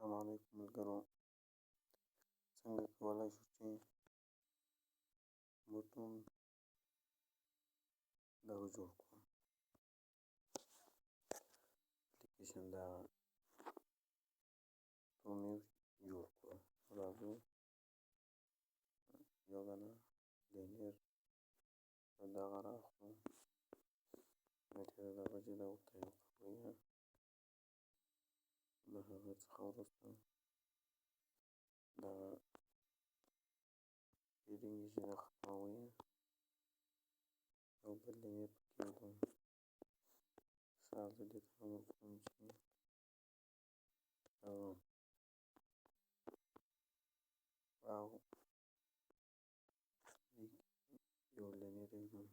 السلام علیکم ملګرو، څنګه کولی شو چې بوټون دغه جوړ کړو. اپلیکیشن دا مې جوړ کړو. راځو یو دانه لینیر دغه رااخلو، میټریل دغه چې دا ورته یو کوو. د هغه څخه وروسته دغه فیډینګ چې دا ختموي او بل لینیر پکې وکړم. مثال زه دې ته امر کوم چې او دې کې یو لینیر ایږدم،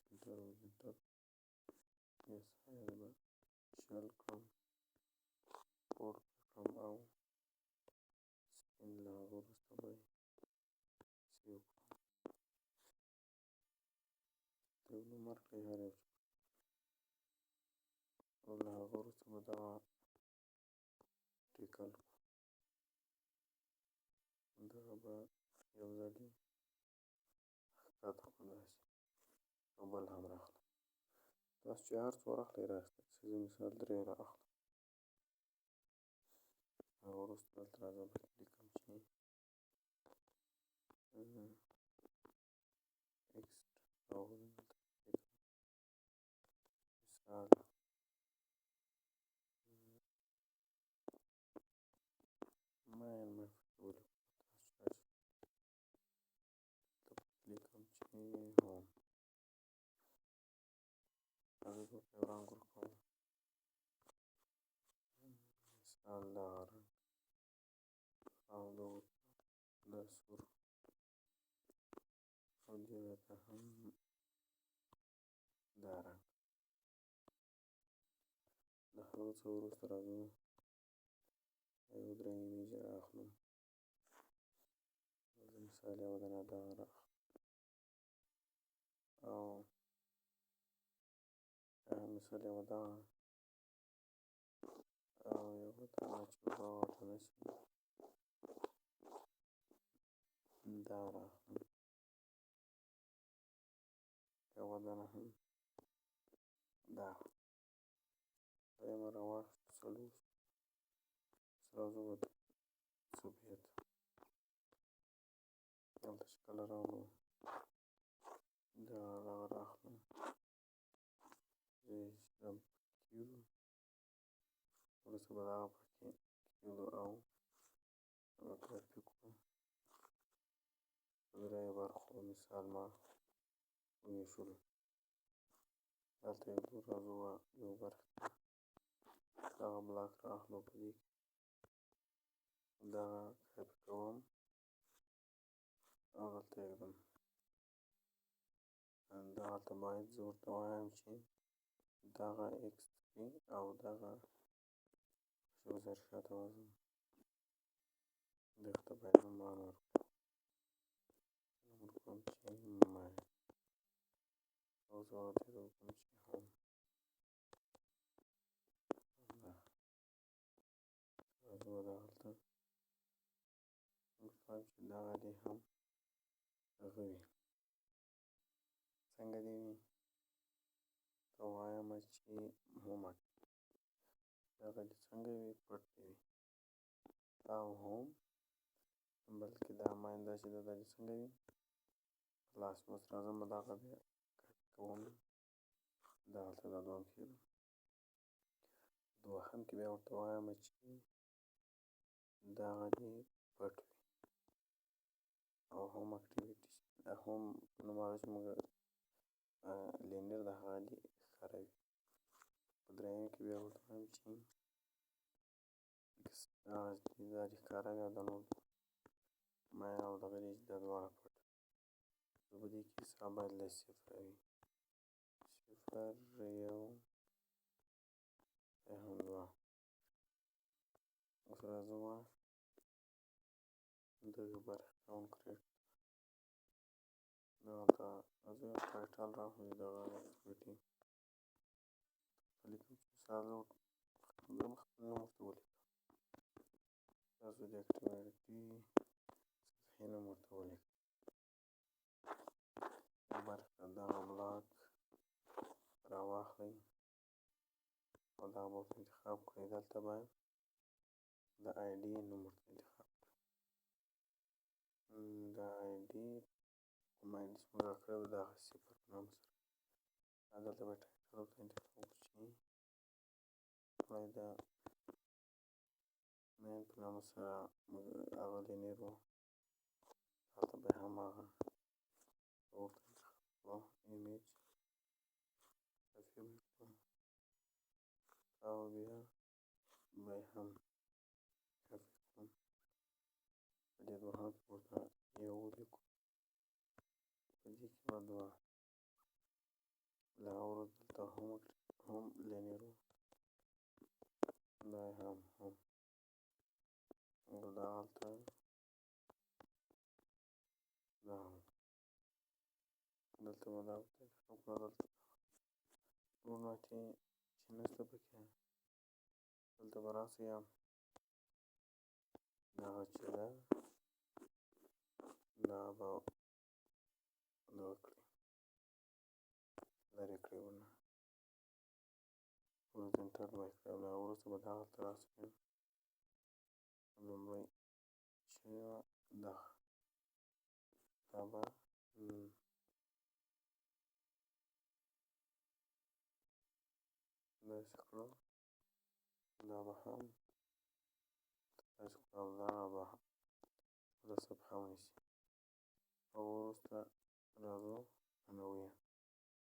سنټر او سنټر یا سایز به شل کړم، پورت کړم او سپین له هغه وروسته به یې سیو کړم. یو نوم ورکړئ هر یو او له هغه وروسته به دغه ټیکل کړو. دغه به یو ځلې ښکته کړو داسې، او بل هم راخلم. تاسو چې هر څو راخلئ رااخلئ، زه مثال 3 رااخلم. هغه وروسته دلته راځم پکې لیکم چې ایکسټرا او دلته لیکم مثال ماین مفرد ولیکو. تاسو دلته پکې لیکم چې هوم. هغې به ورته یو رنګ ورکوم، مثال دغه رنګ، او د سور، او دې ته هم دا رنګ. د هغه څه وروسته راځو یو درې ایمیج رااخلو. زه مثال یوه دانه دغه رااخلم او مثال یوه دغه او یوه دانه چې اوبه ورته نشي دا رااخلم، یوه دانه هم دا. درېیمه راواخیستو څلور شو. اوس راځو ثبوت دلته چې کله راغلو دغه رااخلم، زه کیږدو وروسته به دغه پکې کیږدو او دغه کاپي کړو. په دریو برخو مثال ما وویشلو. دلته یو راځو یو برخې ته دغه بلاک رااخلو، په دې کې دغه کاپي کوم او دلته یږدم. دغلته باید زه ورته وایم چې دغه ایکس وي او دغه یو ځل شاته وځم، دغه ته باید نومان ورکړو. نوم ورکوم چې ماین، او زه دې ته وکړم چې هوم. راځو دغلته وکړم چې دغه دې هم هغه وي. څنګه دې وي؟ ته وایمه چې هومه دغه دې څنګه وي؟ پټ دې وي. او هوم بلکې دا ماین داسې ده، دا دې څنګه وي؟ خلاص. اوس راځم دغه بیا کاپي کوم، دغلته دا دوهم کښېږدم. دوهم کې بیا ورته وایمه چې دغه دې پټ وي او هوم اکټیویټي هوم نوم هغه چې موږ لینیر د هغه دې ښکاره وي. په درېیم کې بیا ورته وایم چې دا دې ښکاره وي او دا نور ماین او دغه دې چې دا دواړه پټ. نو په دې کې حساب باید له صفره وي، صفر، یو یا هم دوه. اوس راځو دغه برخې کانکریټ دغلته راځو یو ټایټل رااخلو، دغه اکټیویټي لیکم چې مثال زه به خپل نوم ورته ولیکم. تاسو د اکټیویټي صفحې نوم ورته ولیکئ. برخه دغه بلاک راواخلئ او دغه به ورته انتخاب کړئ. دلته به د آی ډي نوم ورته انتخاب کړئ. د آی ډي کوم آی ډي چې موږ راکړی و د هغه صفر په نامه سره. دلته به ټایټل ورته انتخاب کړو چې کړئ د مین په نامه سره هغه لینیر و. دلته به هماغه ورته انتخاب کړو ایمیج کافي به کړو او بیا به یې هم کافي کړو. په دې دوهمه کې ورته یو ولیکو. په دې کې به دوه له هغه وروسته دلته هم لینیر و. دا یې هم او دا هلته دا هم دلته به دا ورته انتخاب کړو. دلته ورماتې چې نشته پکې دلته به راسئ دغه چې ده دا به دغه کړئ لرې کړئ ورنه هوريزونټل به یې کړئ او له هغه وروسته به دغلته راسئ. لومړی چې دغه دا به داسې کړو. دا به هم داسې کړو او دغه به خپله صفحه ونیسي او وروسته راځو ننوي